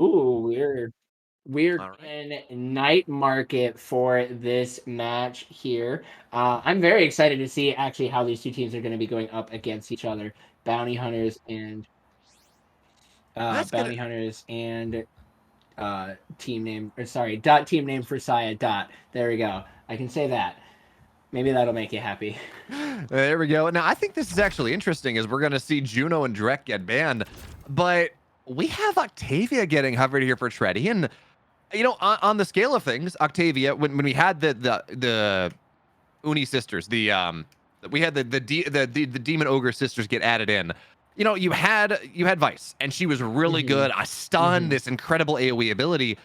Ooh, we're All right. in night market for this match here. I'm very excited to see actually how these two teams are going to be going up against each other. Bounty hunters and That's gonna. bounty hunters and team name or sorry dot team name for Saya dot. There we go. I can say that. Maybe that'll make you happy. There we go. Now I think this is actually interesting, as we're gonna see Juno and Drek get banned, but we have Octavia getting hovered here for Treddy, and on the scale of things, Octavia, when we had the Uni sisters, we had the demon ogre sisters get added in. You had Vice, and she was really Hmm. good. A stun, Hmm. this incredible AoE ability,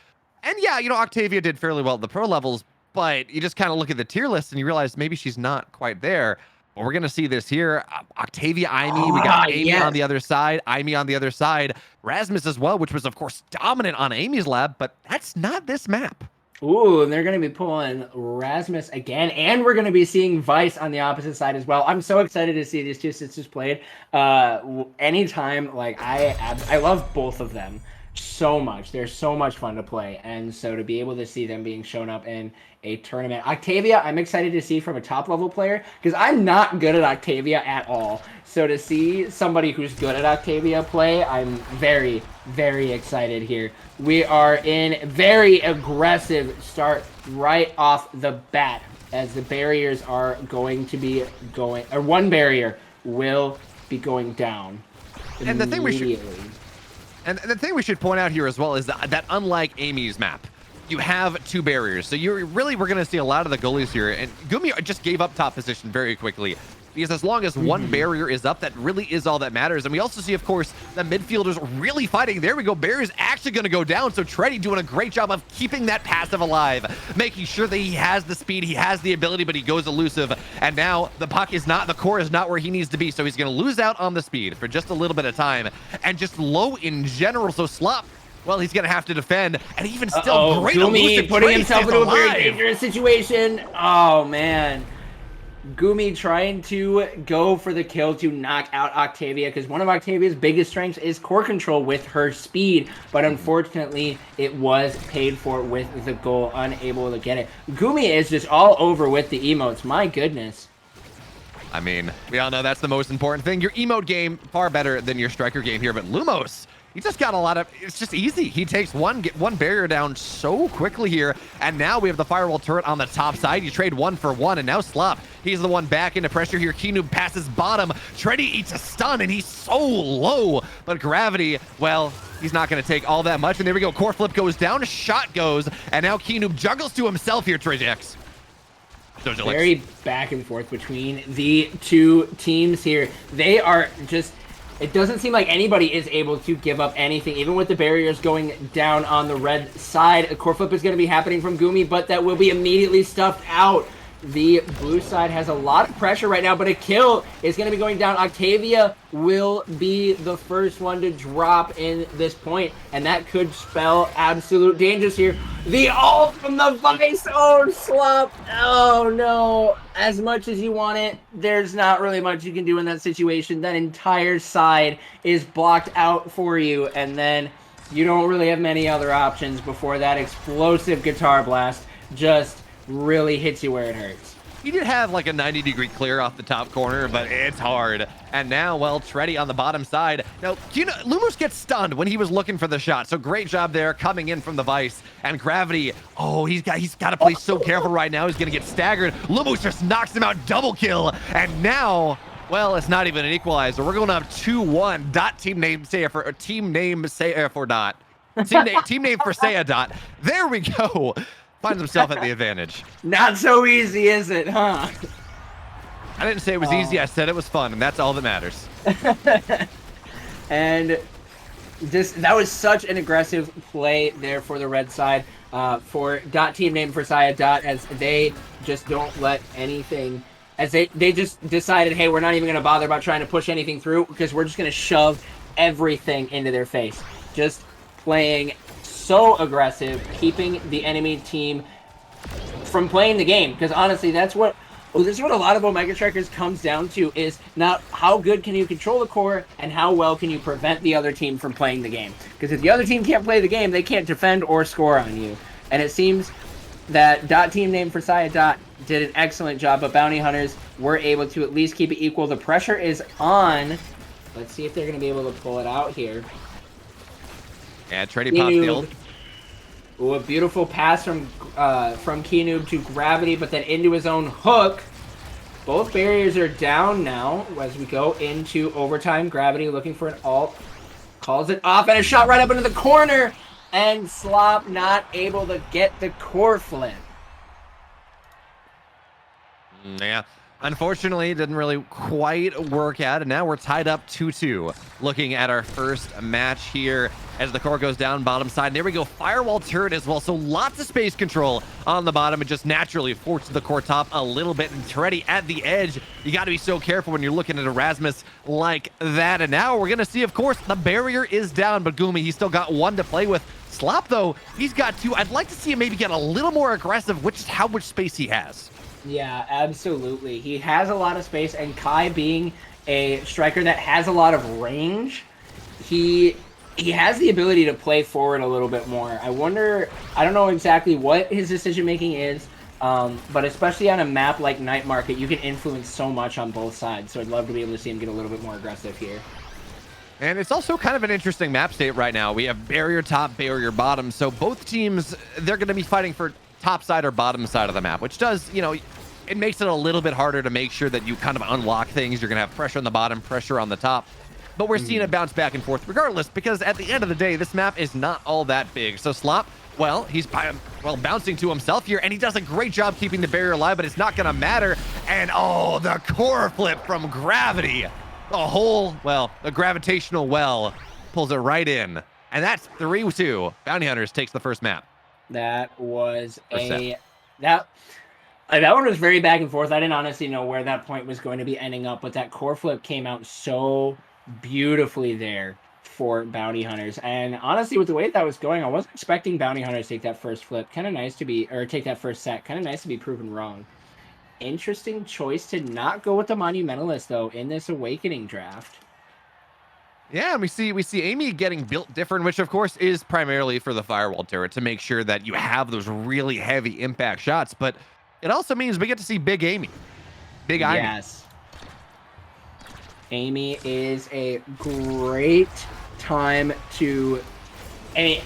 and yeah, Octavia did fairly well at the pro levels, but you just kind of look at the tier list and you realize maybe she's not quite there. But we're gonna see this here. Octavia, Amy. We got Ah, Amy on yes. the other side. Amy on the other side. Rasmus as well, which was of course dominant on Amy's lab, but that's not this map. Ooh, and they're going to be pulling Rasmus again, and we're going to be seeing Vice on the opposite side as well. I'm so excited to see these two sisters played. Anytime, like I love both of them so much. They're so much fun to play, and so to be able to see them being shown up in a tournament, Octavia, I'm excited to see from a top level player because I'm not good at Octavia at all. So to see somebody who's good at Octavia play, I'm very, very excited here. We are in very aggressive start right off the bat as the barriers are going to be going, or one barrier will be going down And the thing we should immediately. And the thing we should point out here as well is that unlike Amy's map, you have two barriers. So we're going to see a lot of the goalies here. And Goomy just gave up top position very quickly, because as long as one Mm-hmm. barrier is up, that really is all that matters. And we also see, of course, the midfielders really fighting. There we go. Barrier's actually going to go down. So Treddy doing a great job of keeping that passive alive, making sure that he has the speed, he has the ability, but he goes elusive. And now the core is not where he needs to be. So he's going to lose out on the speed for just a little bit of time, and just low in general. So Slop, well, he's going to have to defend, and even still, Uh-oh, great Goomy elusive. putting Treddy himself stays into a very alive. dangerous situation. Oh, man. Goomy trying to go for the kill to knock out Octavia, because one of Octavia's biggest strengths is core control with her speed, but unfortunately it was paid for with the goal, unable to get it. Goomy is just all over with the emotes, my goodness. I mean, we all know that's the most important thing. Your emote game, far better than your striker game here, but Lumos, he just got a lot of, it's just easy. He takes one barrier down so quickly here, and now we have the firewall turret on the top side. You trade 1 for 1, and now Slop, he's the one back into pressure here. Kienoob passes bottom. Treddy eats a stun, and he's so low, but Gravity, well, he's not going to take all that much, and there we go. Core flip goes down, shot goes, and now Kienoob juggles to himself here, Trijex. Very back and forth between the two teams here. They are just, it doesn't seem like anybody is able to give up anything, even with the barriers going down on the red side. A core flip is going to be happening from Goomy, but that will be immediately stuffed out. The blue side has a lot of pressure right now, but a kill is going to be going down. Octavia will be the first one to drop in this point, and that could spell absolute dangers here. The ult from the Vice! Oh, Slop! Oh, no. As much as you want it, there's not really much you can do in that situation. That entire side is blocked out for you, and then you don't really have many other options before that explosive guitar blast just really hits you where it hurts. He did have like a 90-degree clear off the top corner, but it's hard. And now, well, Treddy on the bottom side. Now, Lumost gets stunned when he was looking for the shot. So great job there coming in from the Vice. And Gravity, oh, he's got to play so careful right now. He's going to get staggered. Lumost just knocks him out, double kill. And now, well, it's not even an equalizer. We're going to have 2-1. Dot team name say for team name say for dot. Team name for Saya dot. There we go. Finds himself at the advantage. Not so easy, is it, huh? I didn't say it was easy. I said it was fun, and that's all that matters. And that was such an aggressive play there for the red side, for dot team name for Saya dot, as they just don't let anything, as they just decided, hey, we're not even going to bother about trying to push anything through because we're just going to shove everything into their face. Just playing so aggressive, keeping the enemy team from playing the game, because honestly, that's what Well, this is what a lot of Omega Strikers comes down to, is not how good can you control the core and how well can you prevent the other team from playing the game. Because if the other team can't play the game, they can't defend or score on you. And it seems that team name for Saya did an excellent job, but Bounty Hunters were able to at least keep it equal. The pressure is on. Let's see if they're going to be able to pull it out here. Yeah, Treddy pops the ult. Ooh, a beautiful pass from Kienoob to Gravity, but then into his own hook. Both barriers are down now as we go into overtime. Gravity looking for an ult. Calls it off, and a shot right up into the corner. And Slop not able to get the core flip. Yeah. Unfortunately, it didn't really quite work out, and now we're tied up 2-2. Looking at our first match here as the core goes down bottom side. And there we go, firewall turret as well, so lots of space control on the bottom. It just naturally forces the core top a little bit, and Treddy at the edge. You got to be so careful when you're looking at Erasmus like that. And now we're going to see, of course, the barrier is down, but Goomy, he's still got one to play with. Slop, though, he's got two. I'd like to see him maybe get a little more aggressive, which is how much space he has. Yeah, absolutely. He has a lot of space, and Kai being a striker that has a lot of range, he has the ability to play forward a little bit more. I don't know exactly what his decision-making is, but especially on a map like Night Market, you can influence so much on both sides, so I'd love to be able to see him get a little bit more aggressive here. And it's also kind of an interesting map state right now. We have barrier top, barrier bottom, so both teams, they're going to be fighting for top side or bottom side of the map, which does, it makes it a little bit harder to make sure that you kind of unlock things. You're going to have pressure on the bottom, pressure on the top. But we're seeing it bounce back and forth regardless, because at the end of the day, this map is not all that big. So Slop, well, he's bouncing to himself here, and he does a great job keeping the barrier alive, but it's not going to matter. And oh, the core flip from Gravity. The gravitational well pulls it right in. And that's 3-2. Bounty Hunters takes the first map. That was that one was very back and forth. I didn't honestly know where that point was going to be ending up, but that core flip came out so beautifully there for Bounty Hunters. And honestly, with the way that was going, I wasn't expecting Bounty Hunters to take that first flip. Take that first set. Kind of nice to be proven wrong. Interesting choice to not go with the Monumentalist though in this Awakening draft. Yeah, and we see Amy getting built different, which of course is primarily for the firewall turret to make sure that you have those really heavy impact shots, but it also means we get to see Big Amy. Big Amy. Yes. Amy is a great time to... Big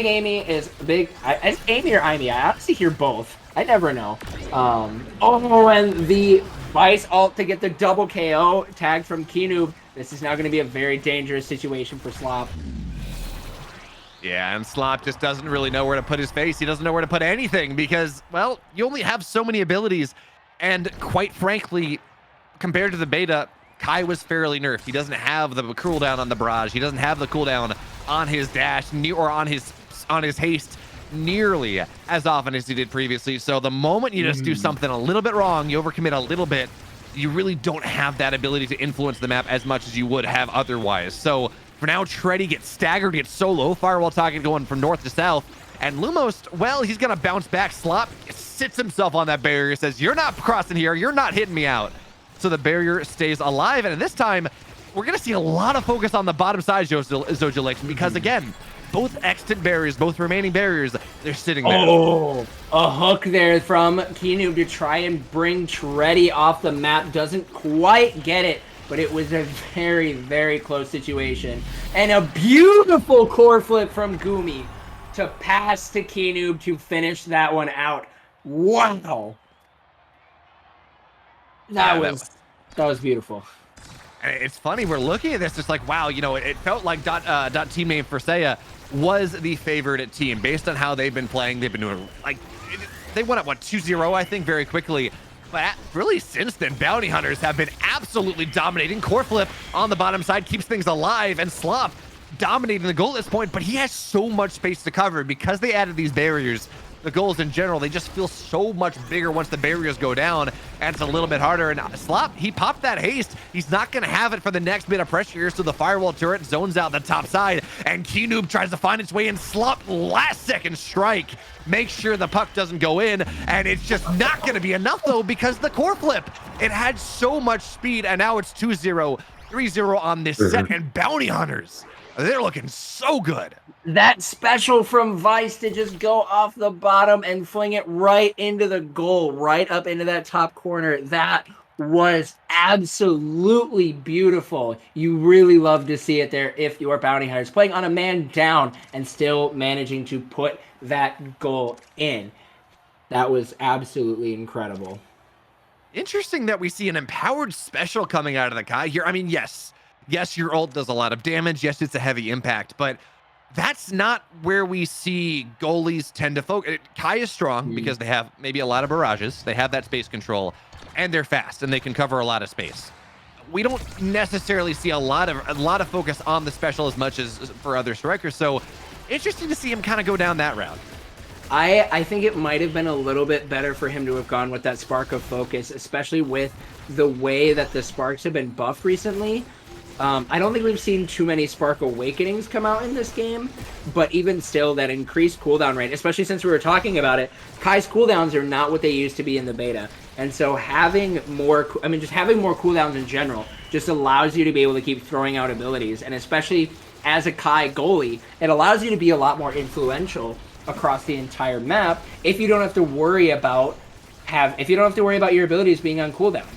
Amy is big... Is Amy or Amy? I honestly hear both. I never know. And the Vice ult to get the double KO tagged from Kienoob. This is now going to be a very dangerous situation for Slop. Yeah, and Slop just doesn't really know where to put his face. He doesn't know where to put anything because, well, you only have so many abilities. And quite frankly, compared to the beta, Kai was fairly nerfed. He doesn't have the cooldown on the barrage. He doesn't have the cooldown on his dash or on his haste nearly as often as he did previously. So the moment you just do something a little bit wrong, you overcommit a little bit, you really don't have that ability to influence the map as much as you would have otherwise. So for now, Treddy gets staggered, gets so low, firewall target going from north to south, and Lumost, well, he's gonna bounce back. Slop sits himself on that barrier, says, you're not crossing here, you're not hitting me out. So the barrier stays alive, and this time, we're gonna see a lot of focus on the bottom side, Zojulix, because again, both extant barriers, both remaining barriers, they're sitting there. Oh, a hook there from Kienoob to try and bring Treddy off the map. Doesn't quite get it, but it was a very, very close situation. And a beautiful core flip from Goomy to pass to Kienoob to finish that one out. Wow. That was beautiful. And it's funny, we're looking at this, it's like, wow, it felt like team name for Saya was the favorite team based on how they've been playing. They've been doing, they won at 2-0, I think, very quickly. But really, since then, Bounty Hunters have been absolutely dominating. Core flip on the bottom side keeps things alive, and Slop dominating the goal at this point, but he has so much space to cover because they added these barriers. the goals in general, they just feel so much bigger once the barriers go down, and it's a little bit harder. And Slop, he popped that haste. He's not going to have it for the next bit of pressure here, so the firewall turret zones out the top side, and Kienoob tries to find its way in. Slop, last second strike, make sure the puck doesn't go in, and it's just not going to be enough, though, because the core flip, it had so much speed, and now it's 2-0, 3-0 on this set, and Bounty Hunters, they're looking so good. That special from Vice to just go off the bottom and fling it right into the goal, right up into that top corner, that was absolutely beautiful. You really love to see it there if you are Bounty Hunters playing on a man down and still managing to put that goal in. That was absolutely incredible. Interesting that we see an empowered special coming out of the Kai here. I mean, yes, your ult does a lot of damage. Yes, it's a heavy impact, but that's not where we see goalies tend to focus. Kai is strong because they have maybe a lot of barrages. They have that space control, and they're fast, and they can cover a lot of space. We don't necessarily see a lot of focus on the special as much as for other strikers. So interesting to see him kind of go down that route. I think it might have been a little bit better for him to have gone with that spark of focus, especially with the way that the sparks have been buffed recently. I don't think we've seen too many Spark Awakenings come out in this game, but even still, that increased cooldown rate, especially since we were talking about it, Kai's cooldowns are not what they used to be in the beta. And so having more, just having more cooldowns in general just allows you to be able to keep throwing out abilities. And especially as a Kai goalie, it allows you to be a lot more influential across the entire map if you don't have to worry about your abilities being on cooldown.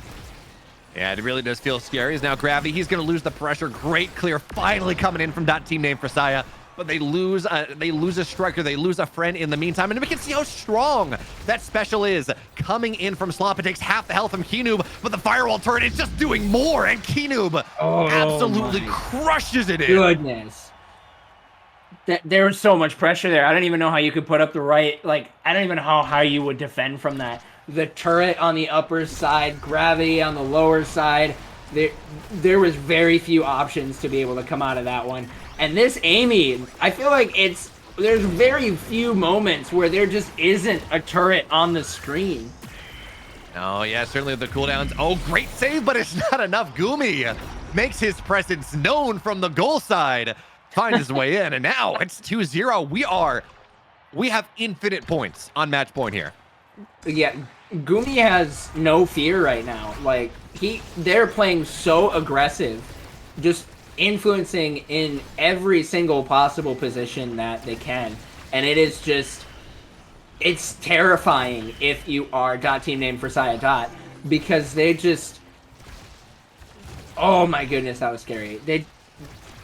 Yeah, it really does feel scary. Is now Gravity. He's going to lose the pressure. Great clear finally coming in from .team name for Saya. But they lose a striker. They lose a friend in the meantime. And we can see how strong that special is. Coming in from Slop. It takes half the health from Kienoob. But the firewall turret is just doing more. And Kienoob absolutely crushes it in. Goodness. There was so much pressure there. I don't even know how you could put up the right... I don't even know how you would defend from that. The turret on the upper side, Gravity on the lower side. There was very few options to be able to come out of that one. And this Amy, I feel like there's very few moments where there just isn't a turret on the screen. Oh, yeah, certainly the cooldowns. Oh, great save, but it's not enough. Goomy makes his presence known from the goal side. Finds his way in, and now it's 2-0. We have infinite points on match point here. Yeah, Goomy has no fear right now. They're playing so aggressive, just influencing in every single possible position that they can. And it is just, it's terrifying if you are .team name for Saya . Because they just, oh my goodness, that was scary.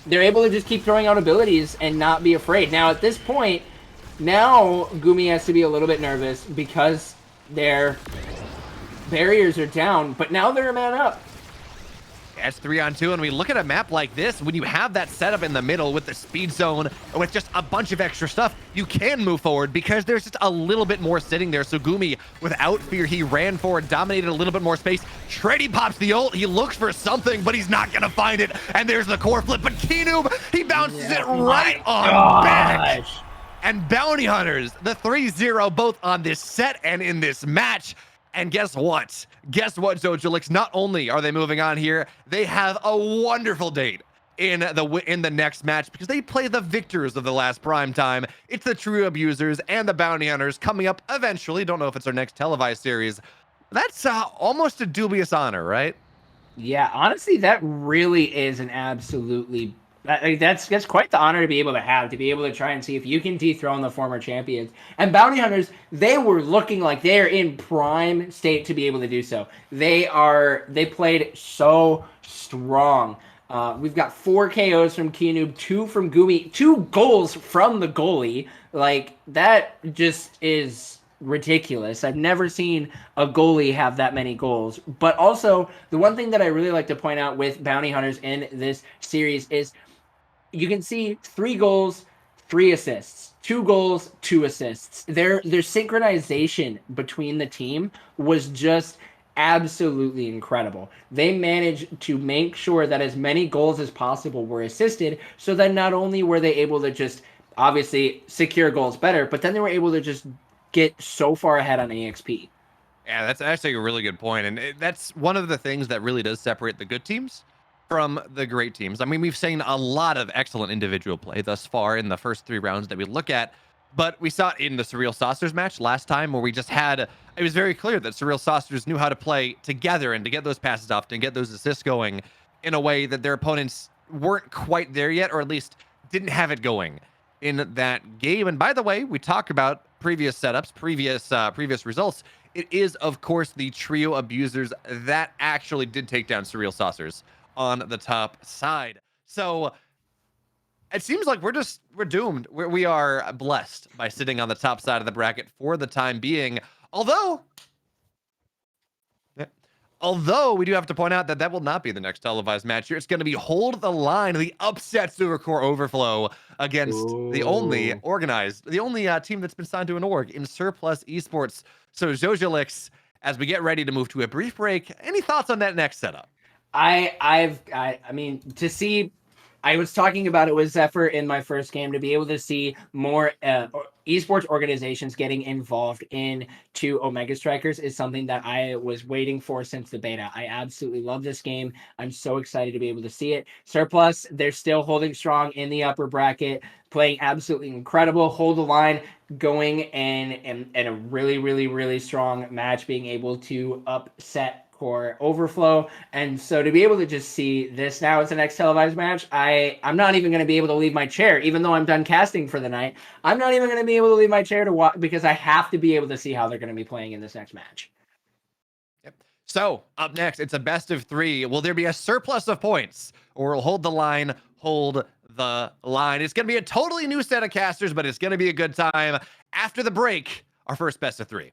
They're able to just keep throwing out abilities and not be afraid. Now, at this point, now Goomy has to be a little bit nervous because their barriers are down, but now they're a man up. It's 3-on-2, and we look at a map like this, when you have that setup in the middle with the speed zone, with just a bunch of extra stuff, you can move forward because there's just a little bit more sitting there. So Goomy, without fear, he ran forward, dominated a little bit more space. Treddy pops the ult, he looks for something, but he's not gonna find it. And there's the core flip, but Kienoob, he bounces it right on back. And Bounty Hunters, the 3-0 both on this set and in this match. And guess what? Zojalix? Not only are they moving on here, they have a wonderful date in the next match because they play the victors of the last Primetime. It's the True Abusers and the Bounty Hunters coming up eventually. Don't know if it's our next televised series. That's almost a dubious honor, right? Yeah, honestly, that really is an absolutely... That's quite the honor to be able to try and see if you can dethrone the former champions. And Bounty Hunters, they were looking like they're in prime state to be able to do so. They played so strong. We've got 4 KOs from Kienoob, 2 from Goomy, 2 goals from the goalie. That just is ridiculous. I've never seen a goalie have that many goals. But also, the one thing that I really like to point out with Bounty Hunters in this series is you can see 3 goals, 3 assists, 2 goals, 2 assists. Their synchronization between the team was just absolutely incredible. They managed to make sure that as many goals as possible were assisted, so that not only were they able to just obviously secure goals better, but then they were able to just get so far ahead on EXP. Yeah, that's actually a really good point. And that's one of the things that really does separate the good teams from the great teams. I mean, we've seen a lot of excellent individual play thus far in the first 3 rounds that we look at, but we saw it in the Surreal Saucers match last time where we just had, it was very clear that Surreal Saucers knew how to play together and to get those passes off and get those assists going in a way that their opponents weren't quite there yet, or at least didn't have it going in that game. And by the way, we talk about previous setups, previous results. It is, of course, the trio abusers that actually did take down Surreal Saucers on the top side. So it seems like we're doomed. We are blessed by sitting on the top side of the bracket for the time being. Although we do have to point out that that will not be the next televised match here. It's going to be Hold the Line, the upset Supercore Overflow against the only team that's been signed to an org in Surplus Esports. So Jojalix, as we get ready to move to a brief break, any thoughts on that next setup? I mean, to see, I was talking about it with Zephyr in my first game, to be able to see more esports organizations getting involved into Omega Strikers is something that I was waiting for since the beta. I absolutely love this game. I'm so excited to be able to see it. Surplus, they're still holding strong in the upper bracket, playing absolutely incredible. Hold the line, going in a really, really, really strong match, being able to upset Core Overflow. And so to be able to just see this now as the next televised match, I'm not even going to be able to leave my chair, even though I'm done casting for the night. I'm not even going to be able to leave my chair to watch, because I have to be able to see how they're going to be playing in this next match. Yep. So up next, it's a best of 3. Will there be a surplus of points, or will Hold the Line hold the line? It's going to be a totally new set of casters, but it's going to be a good time. After the break, our first best of 3.